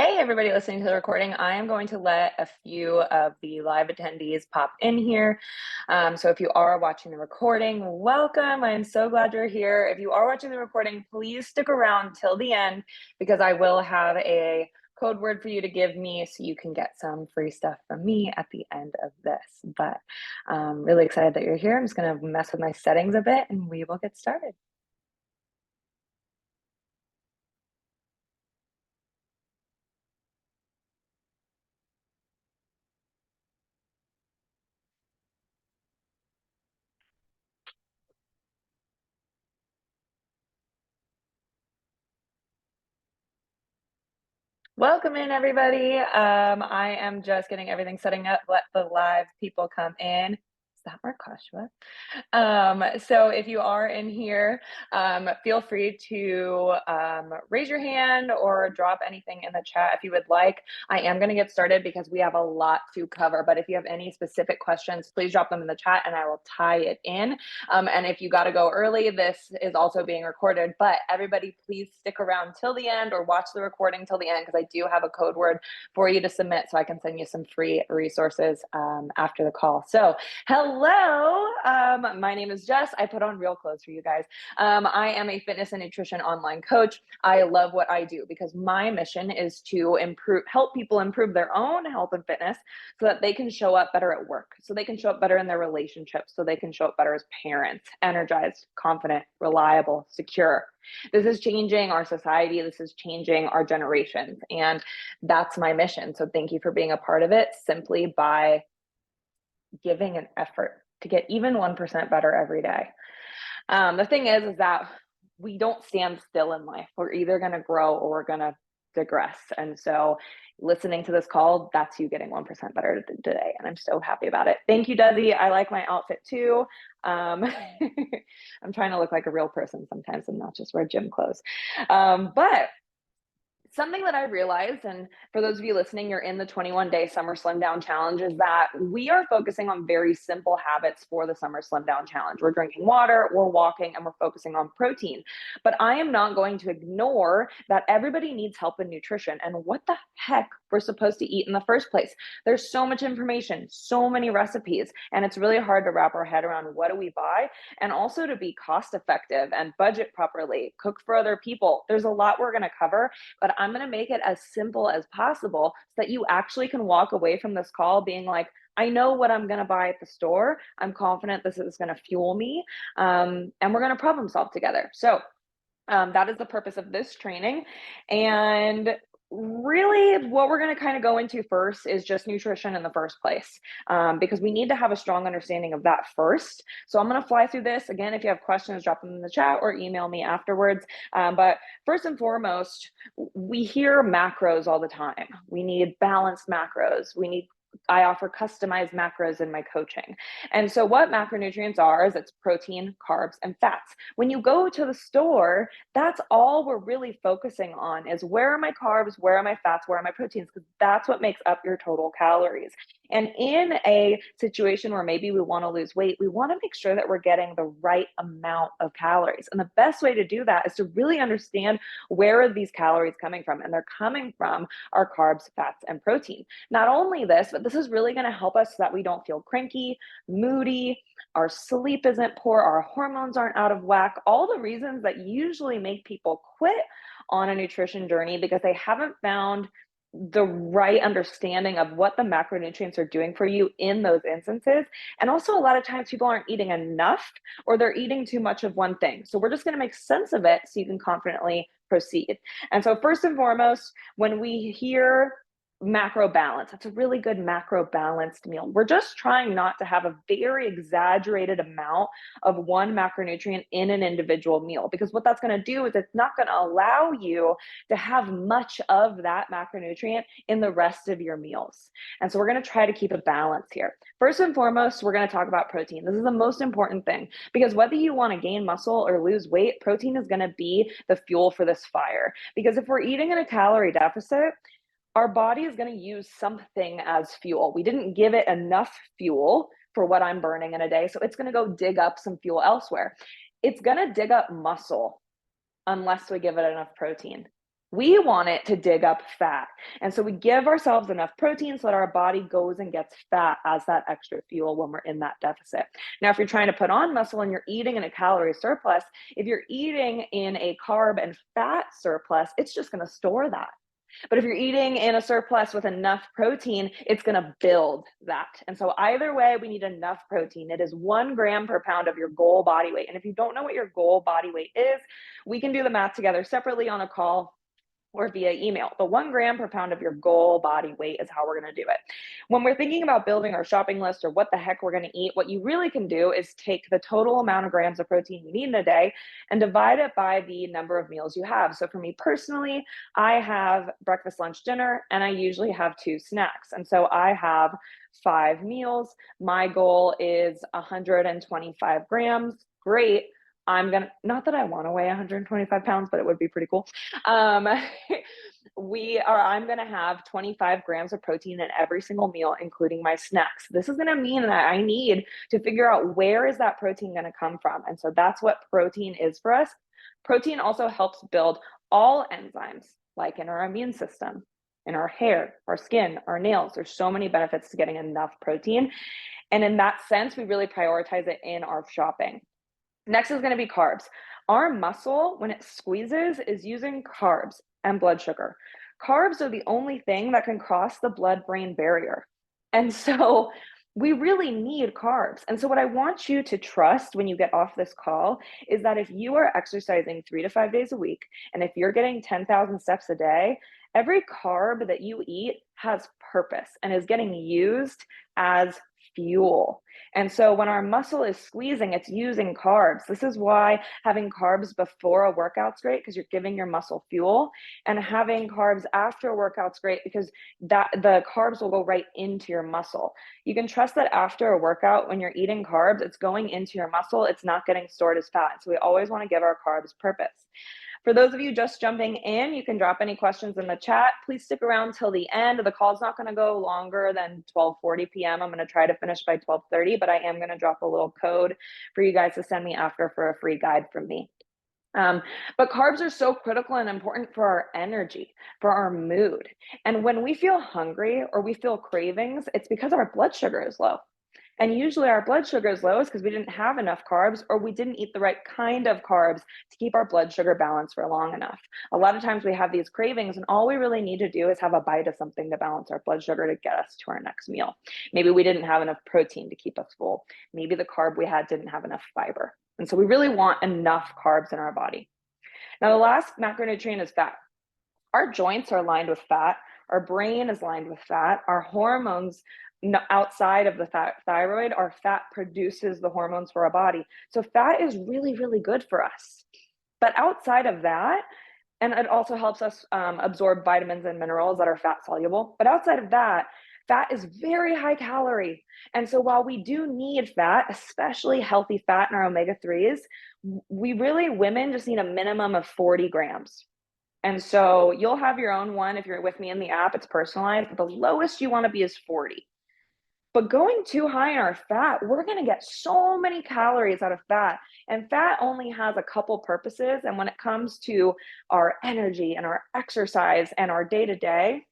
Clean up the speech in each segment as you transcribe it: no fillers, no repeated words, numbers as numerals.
Hey, everybody listening to the recording. I am going to let a few of the live attendees pop in here. So if you are watching the recording, welcome. I'm so glad you're here. If you are watching the recording, please stick around till the end because I will have a code word for you to give me so you can get some free stuff from me at the end of this. But really excited that you're here. I'm just going to mess with my settings a bit and we will get started. Welcome in, everybody. I am just getting everything setting up. Let the live people come in. Is that Markashua? So if you are in here, feel free to raise your hand or drop anything in the chat if you would like. I am going to get started because we have a lot to cover, but if you have any specific questions, please drop them in the chat and I will tie it in. And if you got to go early, this is also being recorded, but everybody please stick around till the end or watch the recording till the end because I do have a code word for you to submit so I can send you some free resources after the call. So hello, my name is Jess. I put on real clothes for you guys. I am a fitness and nutrition online coach. I love what I do because my mission is to help people improve their own health and fitness so that they can show up better at work, so they can show up better in their relationships, so they can show up better as parents, energized, confident, reliable, secure. This is changing our society. This is changing our generations. And that's my mission. So thank you for being a part of it simply by giving an effort to get even 1% better every day. The thing is that we don't stand still in life. We're either going to grow or we're going to digress. And so listening to this call, that's you getting 1% better today. And I'm so happy about it. Thank you, Desi. I like my outfit too. I'm trying to look like a real person sometimes and not just wear gym clothes. But something that I realized, and for those of you listening, you're in the 21-day Summer Slim Down Challenge, is that we are focusing on very simple habits for the Summer Slim Down Challenge. We're drinking water, we're walking, and we're focusing on protein. But I am not going to ignore that everybody needs help in nutrition and what the heck we're supposed to eat in the first place. There's so much information, so many recipes, and it's really hard to wrap our head around what do we buy, and also to be cost effective and budget properly, cook for other people. There's a lot we're going to cover, but I'm going to make it as simple as possible so that you actually can walk away from this call being like, I know what I'm going to buy at the store. I'm confident this is going to fuel me. And we're going to problem solve together. So that is the purpose of this training. And really what we're going to kind of go into first is just nutrition in the first place, because we need to have a strong understanding of that first. So I'm going to fly through this again. If you have questions, drop them in the chat or email me afterwards. But first and foremost, we hear macros all the time. We need balanced macros. I offer customized macros in my coaching. And so what macronutrients are is it's protein, carbs, and fats. When you go to the store, that's all we're really focusing on is where are my carbs, where are my fats, where are my proteins, because that's what makes up your total calories. And in a situation where maybe we want to lose weight, we want to make sure that we're getting the right amount of calories. And the best way to do that is to really understand where are these calories coming from. And they're coming from our carbs, fats, and protein. Not only this, but this is really going to help us so that we don't feel cranky, moody, our sleep isn't poor, our hormones aren't out of whack, all the reasons that usually make people quit on a nutrition journey because they haven't found the right understanding of what the macronutrients are doing for you in those instances. And also a lot of times people aren't eating enough or they're eating too much of one thing. So we're just going to make sense of it so you can confidently proceed. And so first and foremost, when we hear macro balance, that's a really good macro balanced meal. We're just trying not to have a very exaggerated amount of one macronutrient in an individual meal, because what that's going to do is it's not going to allow you to have much of that macronutrient in the rest of your meals. And so we're going to try to keep a balance here. First and foremost, we're going to talk about protein. This is the most important thing because whether you want to gain muscle or lose weight, protein is going to be the fuel for this fire. Because if we're eating in a calorie deficit, our body is going to use something as fuel. We didn't give it enough fuel for what I'm burning in a day, so it's going to go dig up some fuel elsewhere. It's going to dig up muscle unless we give it enough protein. We want it to dig up fat. And so we give ourselves enough protein so that our body goes and gets fat as that extra fuel when we're in that deficit. Now, if you're trying to put on muscle and you're eating in a calorie surplus, if you're eating in a carb and fat surplus, it's just going to store that. But if you're eating in a surplus with enough protein, it's going to build that. And so either way, we need enough protein. It is 1 gram per pound of your goal body weight. And if you don't know what your goal body weight is, we can do the math together separately on a call or via email. The 1 gram per pound of your goal body weight is how we're going to do it. When we're thinking about building our shopping list or what the heck we're going to eat, what you really can do is take the total amount of grams of protein you need in a day and divide it by the number of meals you have. So for me personally, I have breakfast, lunch, dinner, and I usually have 2 snacks. And so I have 5 meals. My goal is 125 grams. Great. I'm gonna, not that I want to weigh 125 pounds, but it would be pretty cool. Um, I'm gonna have 25 grams of protein in every single meal, including my snacks. This is gonna mean that I need to figure out where is that protein gonna come from. And so that's what protein is for us. Protein also helps build all enzymes, like in our immune system, in our hair, our skin, our nails. There's so many benefits to getting enough protein. And in that sense, we really prioritize it in our shopping. Next is going to be carbs. Our muscle, when it squeezes, is using carbs and blood sugar. Carbs are the only thing that can cross the blood brain barrier. And so we really need carbs. And so, what I want you to trust when you get off this call is that if you are exercising 3 to 5 days a week, and if you're getting 10,000 steps a day, every carb that you eat has purpose and is getting used as fuel. And so when our muscle is squeezing, it's using carbs. This is why having carbs before a workout's great, because you're giving your muscle fuel, and having carbs after a workout's great because that the carbs will go right into your muscle. You can trust that after a workout, when you're eating carbs, it's going into your muscle, it's not getting stored as fat. So we always want to give our carbs purpose. For those of you just jumping in, you can drop any questions in the chat. Please stick around till the end. The call's not going to go longer than 12:40 p.m. I'm going to try to finish by 12:30, but I am going to drop a little code for you guys to send me after for a free guide from me. But carbs are so critical and important for our energy, for our mood. And when we feel hungry or we feel cravings, it's because our blood sugar is low. And usually our blood sugar is low is because we didn't have enough carbs or we didn't eat the right kind of carbs to keep our blood sugar balanced for long enough. A lot of times we have these cravings and all we really need to do is have a bite of something to balance our blood sugar to get us to our next meal. Maybe we didn't have enough protein to keep us full. Maybe the carb we had didn't have enough fiber. And so we really want enough carbs in our body. Now, the last macronutrient is fat. Our joints are lined with fat. Our brain is lined with fat. Our hormones outside of the thyroid, our fat produces the hormones for our body. So fat is really, really good for us. But outside of that, and it also helps us absorb vitamins and minerals that are fat soluble. But outside of that, fat is very high calorie. And so while we do need fat, especially healthy fat in our omega 3s, women just need a minimum of 40 grams. And so you'll have your own one if you're with me in the app, it's personalized. But the lowest you want to be is 40. But going too high in our fat, we're going to get so many calories out of fat. And fat only has a couple purposes. And when it comes to our energy and our exercise and our day to day,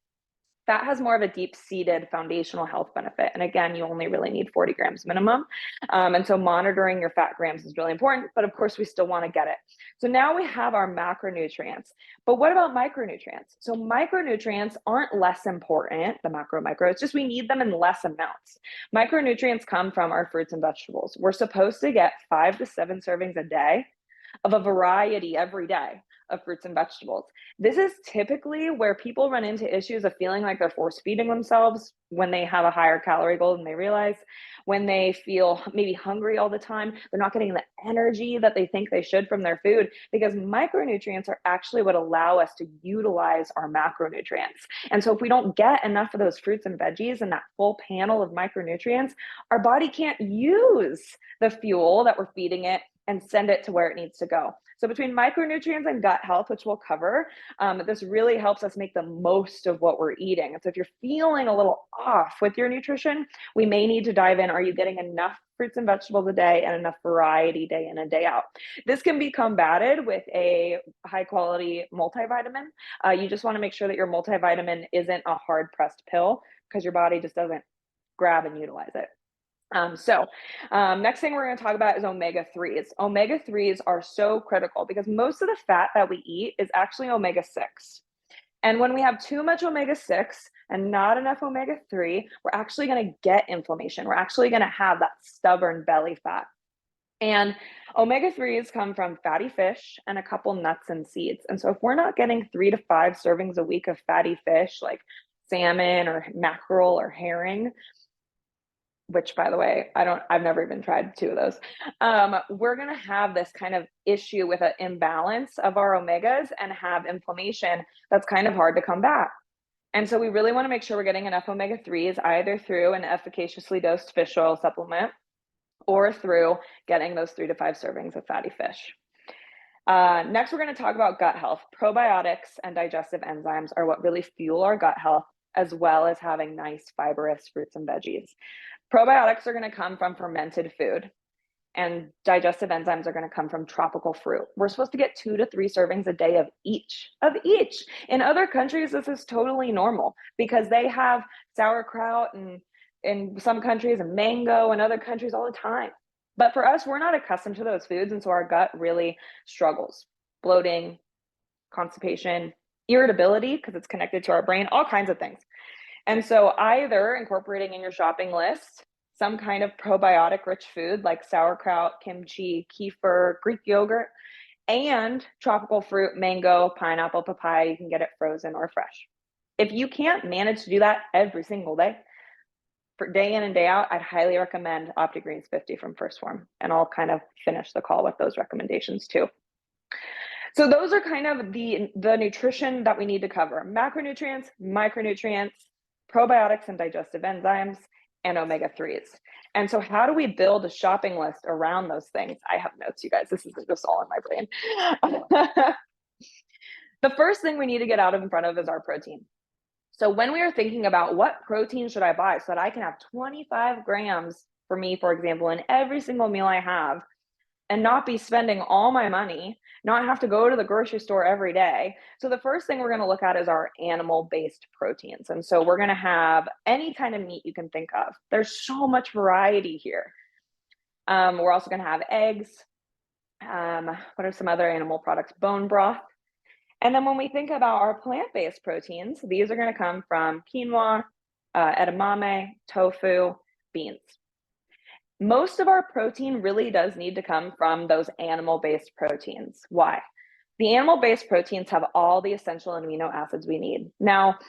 fat has more of a deep-seated foundational health benefit. And again, you only really need 40 grams minimum. And so monitoring your fat grams is really important, but of course we still want to get it. So now we have our macronutrients, but what about micronutrients? So micronutrients aren't less important, the micro, it's just we need them in less amounts. Micronutrients come from our fruits and vegetables. We're supposed to get 5 to 7 servings a day of a variety every day of fruits and vegetables. This is typically where people run into issues of feeling like they're force feeding themselves when they have a higher calorie goal than they realize, when they feel maybe hungry all the time, they're not getting the energy that they think they should from their food, because micronutrients are actually what allow us to utilize our macronutrients. And so if we don't get enough of those fruits and veggies and that full panel of micronutrients, our body can't use the fuel that we're feeding it and send it to where it needs to go. So between micronutrients and gut health, which we'll cover, this really helps us make the most of what we're eating. And so if you're feeling a little off with your nutrition, we may need to dive in. Are you getting enough fruits and vegetables a day and enough variety day in and day out. This can be combated with a high quality multivitamin. You just want to make sure that your multivitamin isn't a hard pressed pill because your body just doesn't grab and utilize it. Next thing we're going to talk about is omega 3s. Omega 3s are so critical because most of the fat that we eat is actually omega 6. And when we have too much omega 6 and not enough omega 3, we're actually going to get inflammation. We're actually going to have that stubborn belly fat. And omega 3s come from fatty fish and a couple nuts and seeds. And so if we're not getting 3 to 5 servings a week of fatty fish like salmon or mackerel or herring, which by the way, I've never even tried 2 of those. We're gonna have this kind of issue with an imbalance of our omegas and have inflammation that's kind of hard to combat. And so we really wanna make sure we're getting enough omega 3s either through an efficaciously dosed fish oil supplement or through getting those 3 to 5 servings of fatty fish. Next, we're gonna talk about gut health. Probiotics and digestive enzymes are what really fuel our gut health, as well as having nice fibrous fruits and veggies. Probiotics are going to come from fermented food, and digestive enzymes are going to come from tropical fruit. We're supposed to get 2 to 3 servings a day of each. In other countries, this is totally normal because they have sauerkraut and in some countries and mango and other countries all the time. But for us, we're not accustomed to those foods, and so our gut really struggles. Bloating, constipation, irritability because it's connected to our brain, all kinds of things. And so either incorporating in your shopping list some kind of probiotic rich food like sauerkraut, kimchi, kefir, Greek yogurt, and tropical fruit, mango, pineapple, papaya, you can get it frozen or fresh. If you can't manage to do that every single day, for day in and day out, I'd highly recommend OptiGreens 50 from First Form, and I'll kind of finish the call with those recommendations too. So those are kind of the nutrition that we need to cover: macronutrients, micronutrients, probiotics and digestive enzymes, and omega 3s. And so how do we build a shopping list around those things? I have notes, you guys. This isn't just all in my brain. The first thing we need to get out in front of is our protein. So when we are thinking about what protein should I buy so that I can have 25 grams for me, for example, in every single meal I have, and not be spending all my money, not have to go to the grocery store every day. So the first thing we're going to look at is our animal-based proteins. And so we're going to have any kind of meat you can think of. There's so much variety here. We're also going to have eggs. What are some other animal products? Bone broth. And then when we think about our plant-based proteins, these are going to come from quinoa, edamame, tofu, beans. Most of our protein really does need to come from those animal-based proteins. Why? The animal-based proteins have all the essential amino acids we need. Now,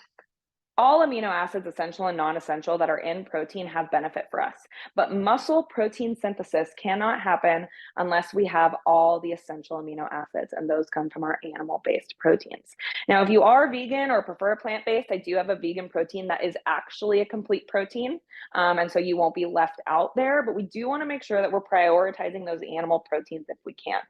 all amino acids, essential and non-essential, that are in protein have benefit for us. But muscle protein synthesis cannot happen unless we have all the essential amino acids, and those come from our animal-based proteins. Now, if you are vegan or prefer plant-based, I do have a vegan protein that is actually a complete protein, and so you won't be left out there, but we do want to make sure that we're prioritizing those animal proteins if we can.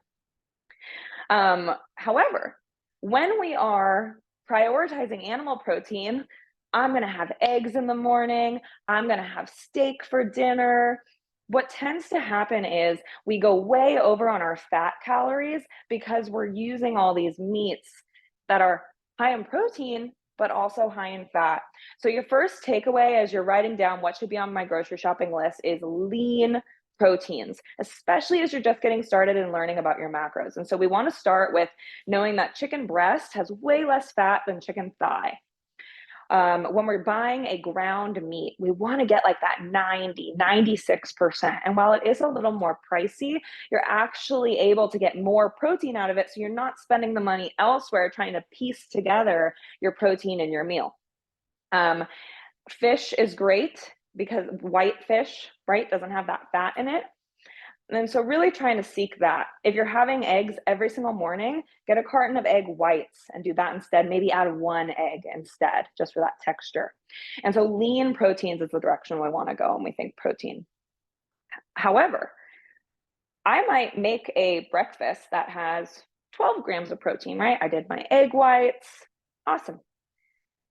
However, when we are prioritizing animal protein, I'm going to have eggs in the morning, I'm going to have steak for dinner. What tends to happen is we go way over on our fat calories because we're using all these meats that are high in protein, but also high in fat. So your first takeaway as you're writing down what should be on my grocery shopping list is lean proteins, especially as you're just getting started and learning about your macros. And so we want to start with knowing that chicken breast has way less fat than chicken thigh. When we're buying a ground meat, we want to get like that 96%. And while it is a little more pricey, you're actually able to get more protein out of it. So you're not spending the money elsewhere trying to piece together your protein in your meal. Fish is great because white fish, right, doesn't have that fat in it. And so really trying to seek that. If you're having eggs every single morning, get a carton of egg whites and do that instead. Maybe add 1 egg instead, just for that texture. And so lean proteins is the direction we want to go when we think protein. However, I might make a breakfast that has 12 grams of protein, right? I did my egg whites. Awesome.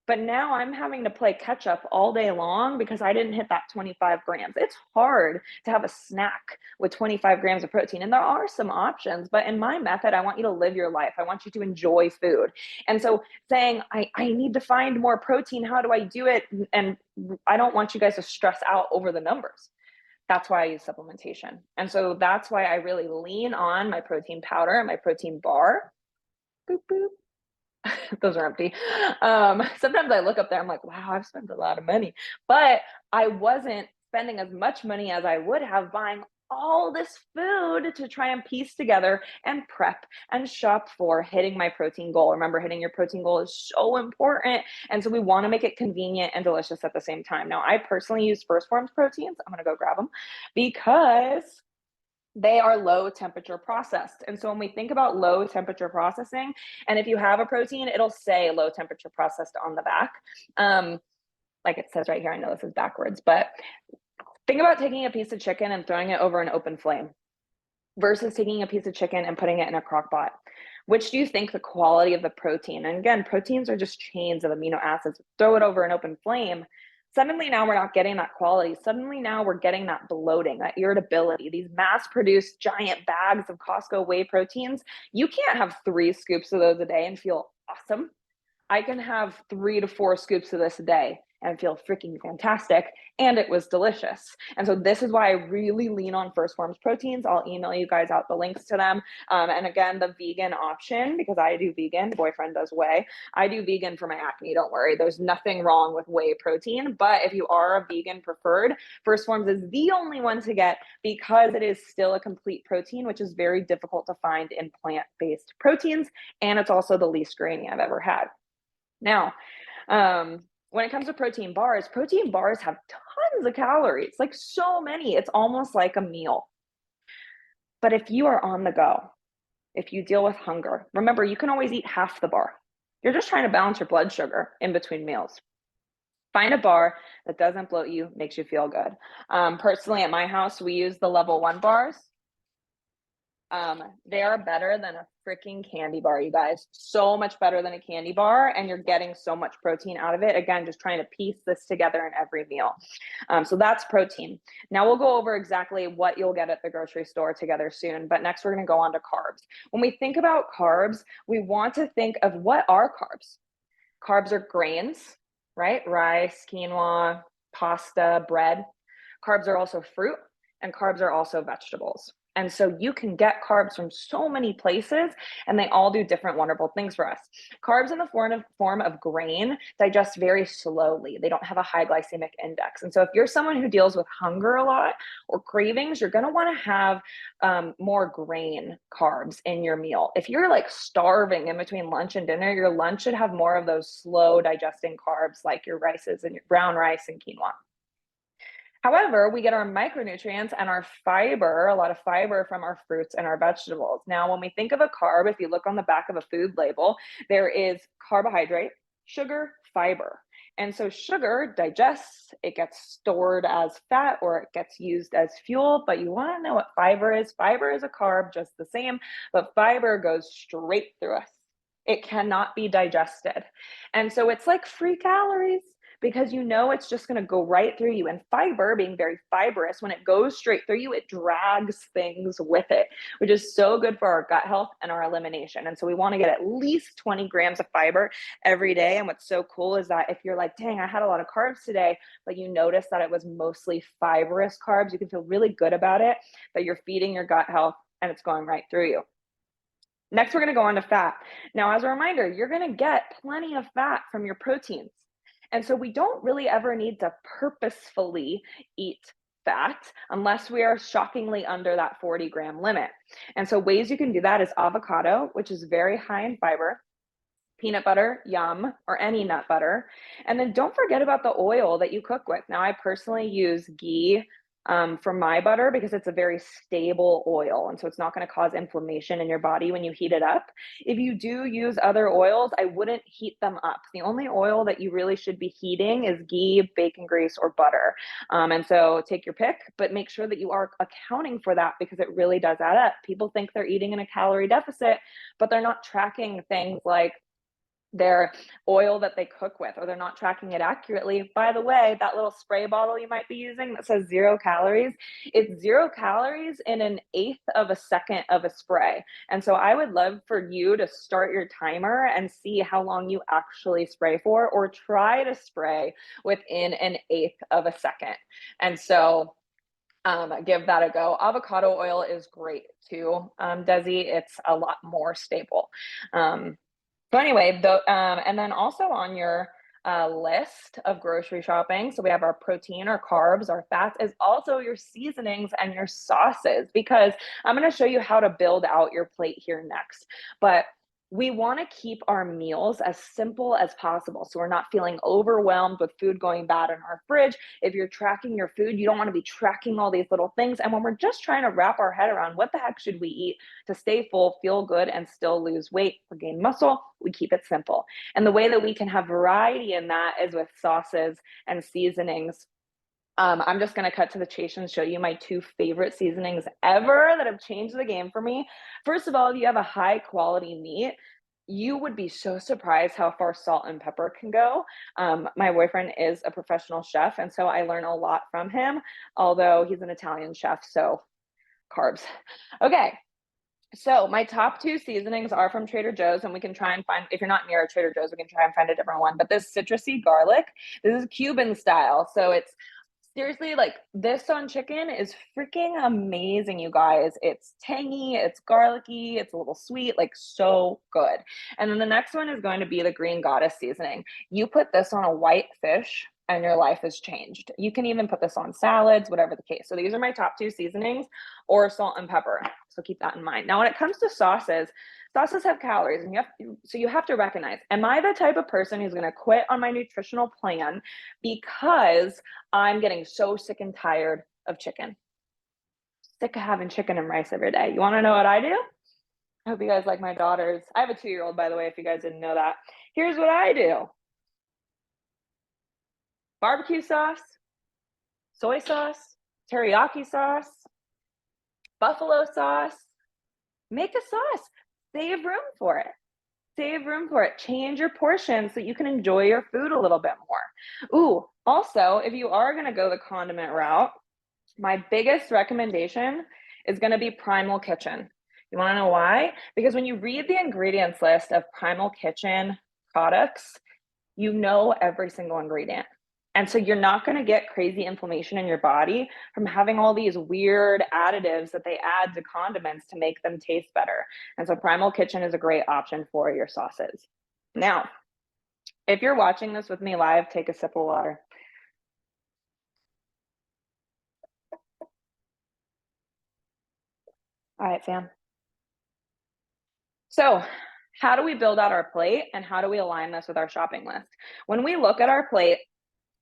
But now I'm having to play catch up all day long because I didn't hit that 25 grams. It's hard to have a snack with 25 grams of protein. And there are some options, but in my method, I want you to live your life. I want you to enjoy food. And so saying, I need to find more protein, how do I do it? And I don't want you guys to stress out over the numbers. That's why I use supplementation. And so that's why I really lean on my protein powder and my protein bar. Boop, boop. Those are empty. Sometimes I look up there, I'm like, wow, I've spent a lot of money. But I wasn't spending as much money as I would have buying all this food to try and piece together and prep and shop for hitting my protein goal. Remember, hitting your protein goal is so important. And so we want to make it convenient and delicious at the same time. Now, I personally use First Forms proteins. I'm going to go grab them because they are low temperature processed. And so when we think about low temperature processing, and if you have a protein, it'll say low temperature processed on the back. Like it says right here, I know this is backwards, but think about taking a piece of chicken and throwing it over an open flame versus taking a piece of chicken and putting it in a crock pot. Which do you think the quality of the protein? And again, proteins are just chains of amino acids. Throw it over an open flame. Suddenly now we're not getting that quality. Suddenly now we're getting that bloating, that irritability, these mass produced giant bags of Costco whey proteins. You can't have 3 scoops of those a day and feel awesome. I can have 3 to 4 scoops of this a day and feel freaking fantastic. And it was delicious. And so this is why I really lean on First Forms proteins. I'll email you guys out the links to them. And again, the vegan option, because I do vegan, boyfriend does whey. I do vegan for my acne. Don't worry. There's nothing wrong with whey protein. But if you are a vegan preferred, First Forms is the only one to get because it is still a complete protein, which is very difficult to find in plant-based proteins. And it's also the least grainy I've ever had. Now, when it comes to protein bars have tons of calories, like so many. It's almost like a meal. But if you are on the go, if you deal with hunger, remember, you can always eat half the bar. You're just trying to balance your blood sugar in between meals. Find a bar that doesn't bloat you, makes you feel good. Personally, at my house, we use the level 1 bars. They are better than a freaking candy bar, you guys. So much better than a candy bar, and you're getting so much protein out of it. Again, just trying to piece this together in every meal. So that's protein. Now we'll go over exactly what you'll get at the grocery store together soon, but next we're gonna go on to carbs. When we think about carbs, we want to think of what are carbs? Carbs are grains, right? Rice, quinoa, pasta, bread. Carbs are also fruit, and carbs are also vegetables. And so you can get carbs from so many places, and they all do different wonderful things for us. Carbs in the form of grain digest very slowly. They don't have a high glycemic index. And so if you're someone who deals with hunger a lot or cravings, you're going to want to have more grain carbs in your meal. If you're like starving in between lunch and dinner, your lunch should have more of those slow digesting carbs like your rices and your brown rice and quinoa. However, we get our micronutrients and our fiber, a lot of fiber from our fruits and our vegetables. Now, when we think of a carb, if you look on the back of a food label, there is carbohydrate, sugar, fiber. And so sugar digests, it gets stored as fat or it gets used as fuel, but you want to know what fiber is. Fiber is a carb just the same, but fiber goes straight through us. It cannot be digested. And so it's like free calories because you know it's just going to go right through you. And fiber, being very fibrous, when it goes straight through you, it drags things with it, which is so good for our gut health and our elimination. And so we want to get at least 20 grams of fiber every day. And what's so cool is that if you're like, dang, I had a lot of carbs today, but you notice that it was mostly fibrous carbs, you can feel really good about it, that you're feeding your gut health and it's going right through you. Next, we're going to go on to fat. Now, as a reminder, you're going to get plenty of fat from your proteins. And so we don't really ever need to purposefully eat fat unless we are shockingly under that 40-gram limit. And so ways you can do that is avocado, which is very high in fiber, peanut butter, yum, or any nut butter. And then don't forget about the oil that you cook with. Now, I personally use ghee for my butter because it's a very stable oil. And so it's not going to cause inflammation in your body when you heat it up. If you do use other oils, I wouldn't heat them up. The only oil that you really should be heating is ghee, bacon grease, or butter. And so take your pick, but make sure that you are accounting for that because it really does add up. People think they're eating in a calorie deficit, but they're not tracking things like their oil that they cook with, or they're not tracking it accurately. By the way, that little spray bottle you might be using that says 0 calories, it's 0 calories in an eighth of a second of a spray. And so I would love for you to start your timer and see how long you actually spray for, or try to spray within an eighth of a second. And so give that a go. Avocado oil is great too, Desi. It's a lot more stable. So anyway, and then also on your list of grocery shopping, so we have our protein, our carbs, our fats, is also your seasonings and your sauces, because I'm going to show you how to build out your plate here next. But we want to keep our meals as simple as possible, so we're not feeling overwhelmed with food going bad in our fridge. If you're tracking your food, you don't want to be tracking all these little things. And when we're just trying to wrap our head around what the heck should we eat to stay full, feel good, and still lose weight or gain muscle, we keep it simple. And the way that we can have variety in that is with sauces and seasonings. I'm just going to cut to the chase and show you my two favorite seasonings ever that have changed the game for me. First of all, if you have a high quality meat, you would be so surprised how far salt and pepper can go. My boyfriend is a professional chef, and so I learn a lot from him, although he's an Italian chef, so carbs. Okay, so my top two seasonings are from Trader Joe's, and we can try and find, if you're not near a Trader Joe's, we can try and find a different one. But this citrusy garlic, this is Cuban style. So it's seriously, like, this on chicken is freaking amazing, you guys. It's tangy, it's garlicky, it's a little sweet, like so good. And then the next one is going to be the Green Goddess seasoning. You put this on a white fish and your life has changed. You can even put this on salads, whatever the case. So these are my top two seasonings, or salt and pepper. So keep that in mind. Now, when it comes to sauces, sauces have calories, and you have to recognize, am I the type of person who's going to quit on my nutritional plan because I'm getting so sick and tired of chicken? Sick of having chicken and rice every day. You want to know what I do? I hope you guys like my daughters. I have a 2-year-old, by the way, if you guys didn't know that. Here's what I do: barbecue sauce, soy sauce, teriyaki sauce, buffalo sauce. Make a sauce. Save room for it. Save room for it. Change your portions so you can enjoy your food a little bit more. Ooh, also, if you are going to go the condiment route, my biggest recommendation is going to be Primal Kitchen. You want to know why? Because when you read the ingredients list of Primal Kitchen products, you know every single ingredient. And so you're not going to get crazy inflammation in your body from having all these weird additives that they add to condiments to make them taste better. And so Primal Kitchen is a great option for your sauces. Now, if you're watching this with me live, take a sip of water. All right, fam. So how do we build out our plate, and how do we align this with our shopping list? When we look at our plate,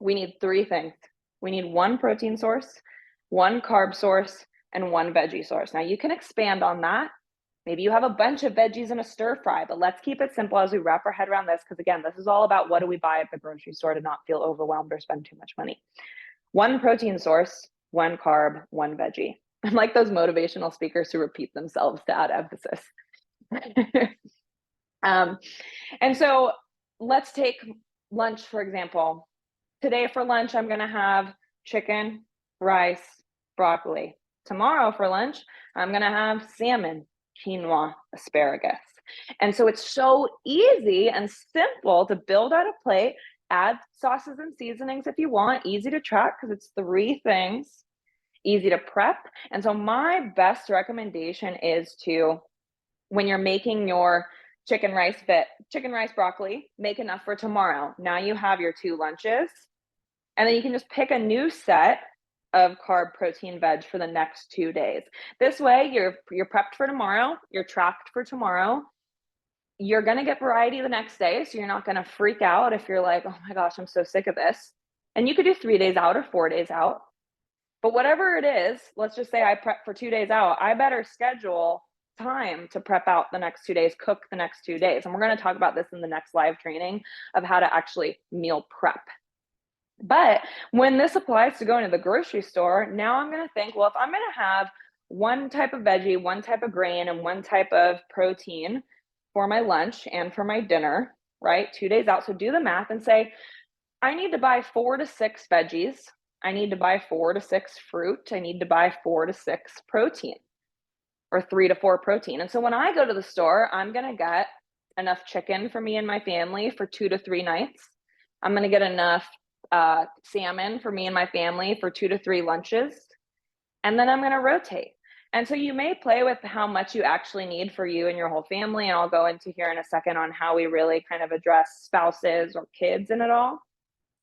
we need three things. We need one protein source, one carb source, and one veggie source. Now you can expand on that. Maybe you have a bunch of veggies in a stir fry, but let's keep it simple as we wrap our head around this, because again, this is all about what do we buy at the grocery store to not feel overwhelmed or spend too much money. One protein source, one carb, one veggie. I'm like those motivational speakers who repeat themselves to add emphasis. And so let's take lunch, for example. Today for lunch, I'm going to have chicken, rice, broccoli. Tomorrow for lunch, I'm going to have salmon, quinoa, asparagus. And so it's so easy and simple to build out a plate, add sauces and seasonings if you want, easy to track because it's three things, easy to prep. And so my best recommendation is to, when you're making your chicken, rice, broccoli, make enough for tomorrow. Now you have your two lunches, and then you can just pick a new set of carb, protein, veg for the next 2 days. This way you're prepped for tomorrow, you're tracked for tomorrow. You're going to get variety the next day, so you're not going to freak out if you're like, oh my gosh, I'm so sick of this. And you could do 3 days out or 4 days out. But whatever it is, let's just say I prep for 2 days out, I better schedule time to prep out the next 2 days, cook the next 2 days. And we're going to talk about this in the next live training of how to actually meal prep. But when this applies to going to the grocery store, now I'm going to think, well, if I'm going to have one type of veggie, one type of grain, and one type of protein for my lunch and for my dinner, right? 2 days out. So do the math and say, I need to buy 4 to 6 veggies. I need to buy 4 to 6 fruit. I need to buy 4 to 6 protein, or 3 to 4 protein. And so when I go to the store, I'm going to get enough chicken for me and my family for 2 to 3 nights. I'm going to get enough salmon for me and my family for 2 to 3 lunches. And then I'm going to rotate. And so you may play with how much you actually need for you and your whole family. And I'll go into here in a second on how we really kind of address spouses or kids in it all.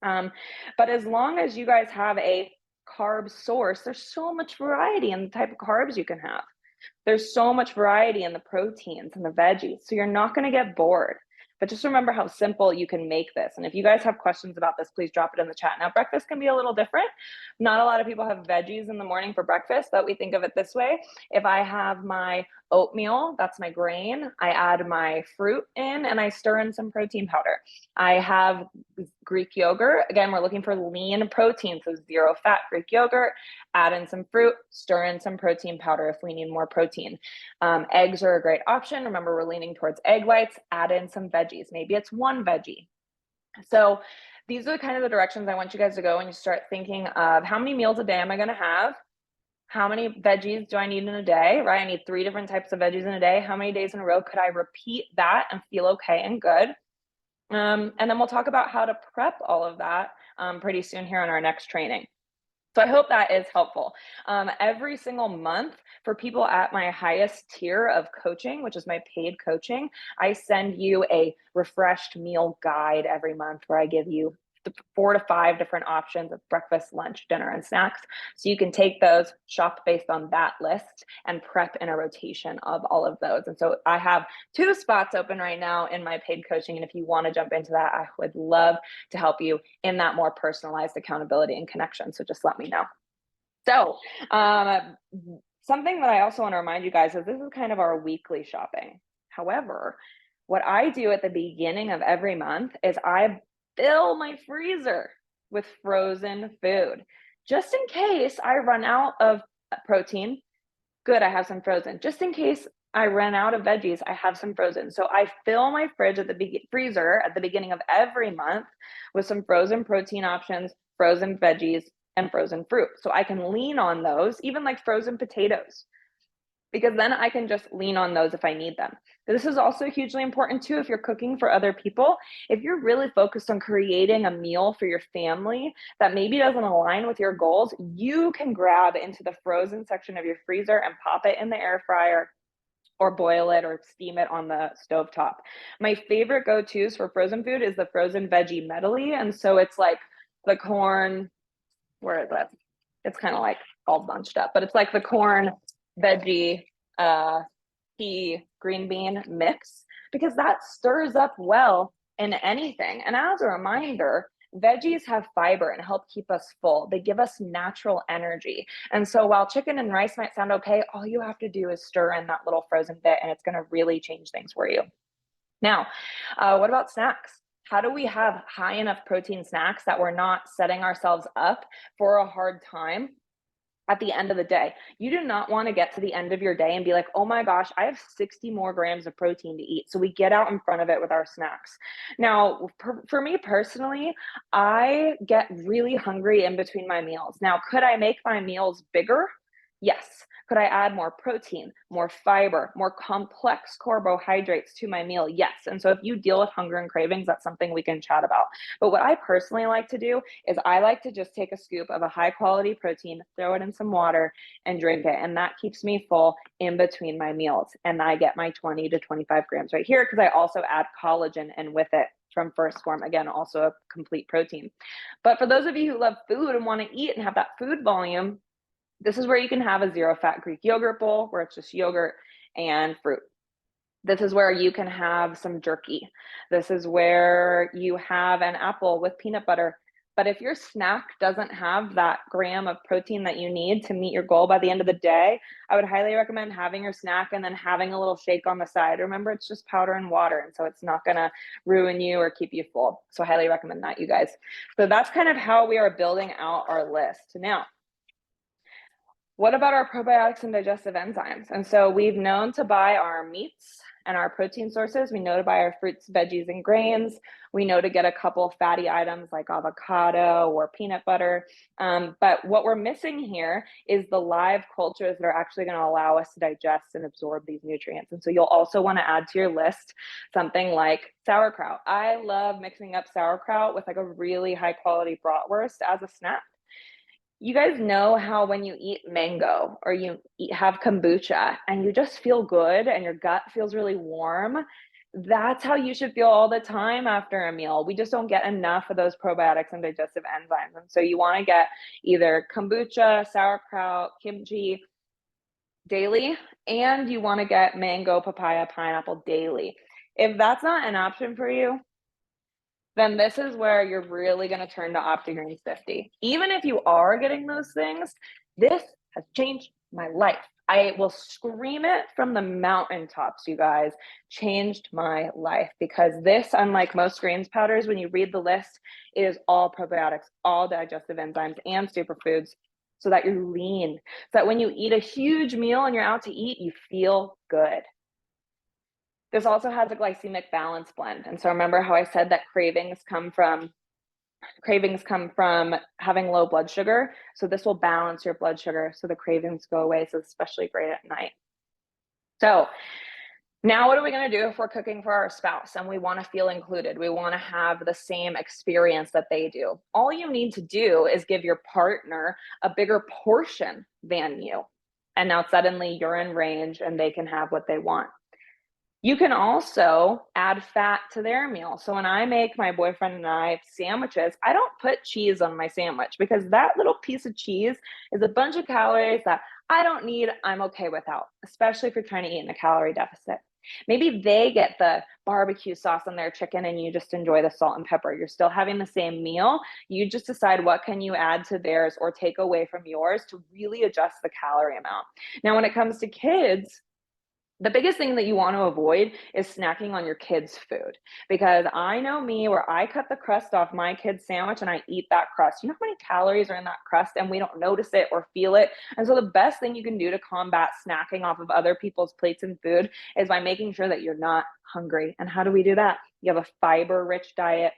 But as long as you guys have a carb source, there's so much variety in the type of carbs you can have. There's so much variety in the proteins and the veggies. So you're not going to get bored. But just remember how simple you can make this. And if you guys have questions about this, please drop it in the chat. Now, breakfast can be a little different. Not a lot of people have veggies in the morning for breakfast, but we think of it this way. If I have my oatmeal, that's my grain, I add my fruit in and I stir in some protein powder. I have Greek yogurt. Again, we're looking for lean protein, so 0 fat Greek yogurt. Add in some fruit, stir in some protein powder if we need more protein. Eggs are a great option. Remember, we're leaning towards egg whites. Add in some veggies. Maybe it's 1 veggie. So these are kind of the directions I want you guys to go when you start thinking of how many meals a day am I going to have? How many veggies do I need in a day, right? I need 3 different types of veggies in a day. How many days in a row could I repeat that and feel okay and good? And then we'll talk about how to prep all of that pretty soon here on our next training. So I hope that is helpful. Every single month for people at my highest tier of coaching, which is my paid coaching, I send you a refreshed meal guide every month where I give you 4 to 5 different options of breakfast, lunch, dinner, and snacks. So you can take those, shop based on that list, and prep in a rotation of all of those. And so I have 2 spots open right now in my paid coaching. And if you want to jump into that, I would love to help you in that more personalized accountability and connection. So just let me know. So something that I also want to remind you guys is this is kind of our weekly shopping. However, what I do at the beginning of every month is I fill my freezer with frozen food. Just in case I run out of protein, good, I have some frozen. Just in case I run out of veggies, I have some frozen. So I fill my fridge at the freezer at the beginning of every month with some frozen protein options, frozen veggies, and frozen fruit. So I can lean on those, even like frozen potatoes, because then I can just lean on those if I need them. This is also hugely important too if you're cooking for other people. If you're really focused on creating a meal for your family that maybe doesn't align with your goals, you can grab into the frozen section of your freezer and pop it in the air fryer or boil it or steam it on the stovetop. My favorite go-tos for frozen food is the frozen veggie medley. And so it's like the corn, where is it? It's kind of like all bunched up, but it's like the corn, veggie, pea, green bean mix, because that stirs up well in anything. And as a reminder, veggies have fiber and help keep us full. They give us natural energy. And so while chicken and rice might sound okay, all you have to do is stir in that little frozen bit and it's going to really change things for you. Now, what about snacks? How do we have high enough protein snacks that we're not setting ourselves up for a hard time at the end of the day? You do not want to get to the end of your day and be like, oh my gosh, I have 60 more grams of protein to eat. So we get out in front of it with our snacks. Now, for me personally, I get really hungry in between my meals. Now, could I make my meals bigger? Yes. Could I add more protein, more fiber, more complex carbohydrates to my meal? Yes. And so if you deal with hunger and cravings, that's something we can chat about. But what I personally like to do is I like to just take a scoop of a high quality protein, throw it in some water and drink it. And that keeps me full in between my meals. And I get my 20 to 25 grams right here because I also add collagen in with it from First Form, again, also a complete protein. But for those of you who love food and want to eat and have that food volume, this is where you can have a 0 fat Greek yogurt bowl where it's just yogurt and fruit. This is where you can have some jerky. This is where you have an apple with peanut butter. But if your snack doesn't have that gram of protein that you need to meet your goal by the end of the day, I would highly recommend having your snack and then having a little shake on the side. Remember, it's just powder and water, and so it's not gonna ruin you or keep you full. So I highly recommend that, you guys. So that's kind of how we are building out our list. Now, what about our probiotics and digestive enzymes? And so we've known to buy our meats and our protein sources. We know to buy our fruits, veggies, and grains. We know to get a couple fatty items like avocado or peanut butter. But what we're missing here is the live cultures that are actually going to allow us to digest and absorb these nutrients. And so you'll also want to add to your list something like sauerkraut. I love mixing up sauerkraut with like a really high quality bratwurst as a snack. You guys know how when you eat mango or have kombucha and you just feel good and your gut feels really warm, that's how you should feel all the time after a meal. We just don't get enough of those probiotics and digestive enzymes. And so you want to get either kombucha, sauerkraut, kimchi daily, and you want to get mango, papaya, pineapple daily. If that's not an option for you, then this is where you're really going to turn to OptiGreens 50. Even if you are getting those things, this has changed my life. I will scream it from the mountaintops, you guys, changed my life, because this, unlike most greens powders, when you read the list, it is all probiotics, all digestive enzymes and superfoods, so that you're lean, so that when you eat a huge meal and you're out to eat, you feel good. This also has a glycemic balance blend. And so remember how I said that cravings come from having low blood sugar. So this will balance your blood sugar so the cravings go away. So it's especially great at night. So now what are we going to do if we're cooking for our spouse and we want to feel included? We want to have the same experience that they do. All you need to do is give your partner a bigger portion than you. And now suddenly you're in range and they can have what they want. You can also add fat to their meal. So when I make my boyfriend and I sandwiches, I don't put cheese on my sandwich because that little piece of cheese is a bunch of calories that I don't need, I'm okay without, especially if you're trying to eat in a calorie deficit. Maybe they get the barbecue sauce on their chicken and you just enjoy the salt and pepper. You're still having the same meal. You just decide what can you add to theirs or take away from yours to really adjust the calorie amount. Now, when it comes to kids, the biggest thing that you want to avoid is snacking on your kids' food, because I know me, where I cut the crust off my kid's sandwich and I eat that crust. You know how many calories are in that crust and we don't notice it or feel it? And so the best thing you can do to combat snacking off of other people's plates and food is by making sure that you're not hungry. And how do we do that? You have a fiber-rich diet,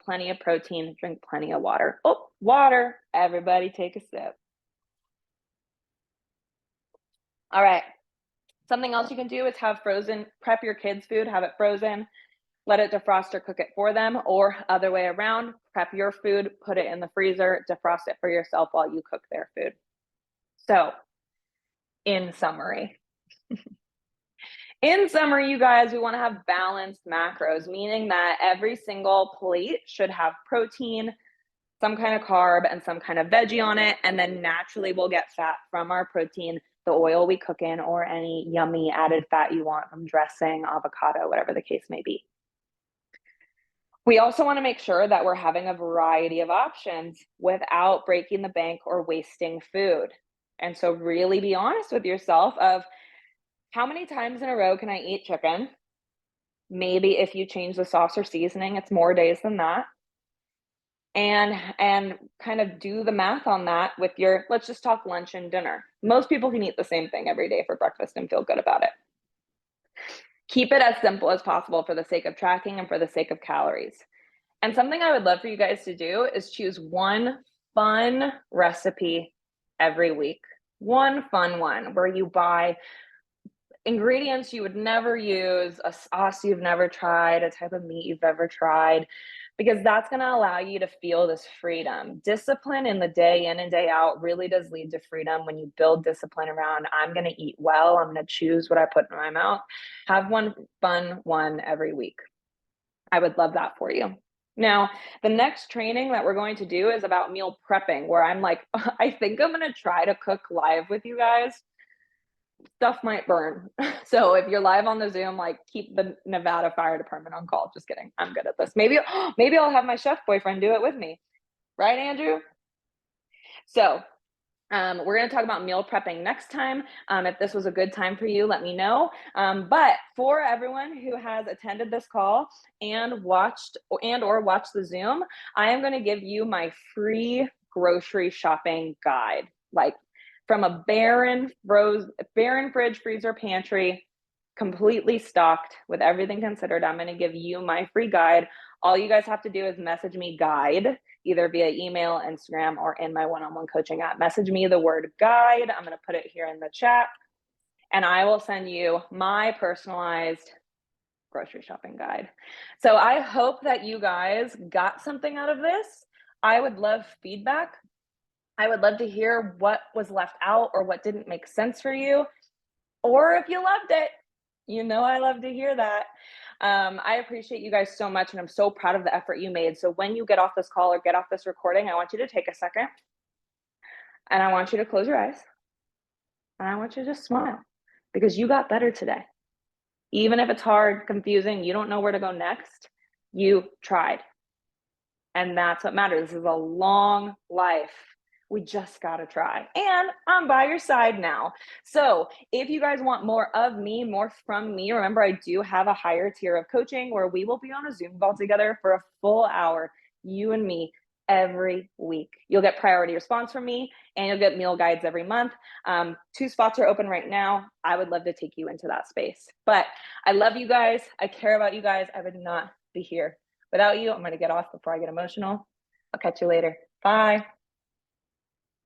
plenty of protein, drink plenty of water. Oh, water. Everybody take a sip. All right. Something else you can do is prep your kids' food, have it frozen, let it defrost or cook it for them, or other way around, prep your food, put it in the freezer, defrost it for yourself while you cook their food. So, in summary, you guys, we want to have balanced macros, meaning that every single plate should have protein, some kind of carb, and some kind of veggie on it, and then naturally we'll get fat from our protein, the oil we cook in, or any yummy added fat you want from dressing, avocado, whatever the case may be. We also want to make sure that we're having a variety of options without breaking the bank or wasting food. And so really be honest with yourself of how many times in a row can I eat chicken? Maybe if you change the sauce or seasoning, it's more days than that. And kind of do the math on that with your, let's just talk lunch and dinner. Most people can eat the same thing every day for breakfast and feel good about it. Keep it as simple as possible for the sake of tracking and for the sake of calories. And something I would love for you guys to do is choose one fun recipe every week. One fun one where you buy ingredients you would never use, a sauce you've never tried, a type of meat you've never tried, because that's going to allow you to feel this freedom. Discipline in the day in and day out really does lead to freedom when you build discipline around, I'm going to eat well, I'm going to choose what I put in my mouth. Have one fun one every week. I would love that for you. Now, the next training that we're going to do is about meal prepping, where I'm like, I think I'm going to try to cook live with you guys. Stuff might burn. So if you're live on the Zoom, like keep the Nevada Fire Department on call. Just kidding. I'm good at this. Maybe I'll have my chef boyfriend do it with me. Right, Andrew? So we're going to talk about meal prepping next time. If this was a good time for you, let me know. But for everyone who has attended this call and watched the Zoom, I am going to give you my free grocery shopping guide. Like from a barren fridge, freezer, pantry, completely stocked with everything considered. I'm going to give you my free guide. All you guys have to do is message me guide either via email, Instagram, or in my one-on-one coaching app. Message me the word guide. I'm going to put it here in the chat, and I will send you my personalized grocery shopping guide. So I hope that you guys got something out of this. I would love feedback. I would love to hear what was left out or what didn't make sense for you. Or if you loved it, you know I love to hear that. I appreciate you guys so much, and I'm so proud of the effort you made. So when you get off this call or get off this recording, I want you to take a second, and I want you to close your eyes, and I want you to just smile, because you got better today. Even if it's hard, confusing, you don't know where to go next, you tried. And that's what matters. This is a long life. We just got to try. And I'm by your side now. So if you guys want more of me, more from me, remember I do have a higher tier of coaching where we will be on a Zoom call together for a full hour, you and me, every week. You'll get priority response from me, and you'll get meal guides every month. 2 spots are open right now. I would love to take you into that space. But I love you guys. I care about you guys. I would not be here without you. I'm going to get off before I get emotional. I'll catch you later. Bye.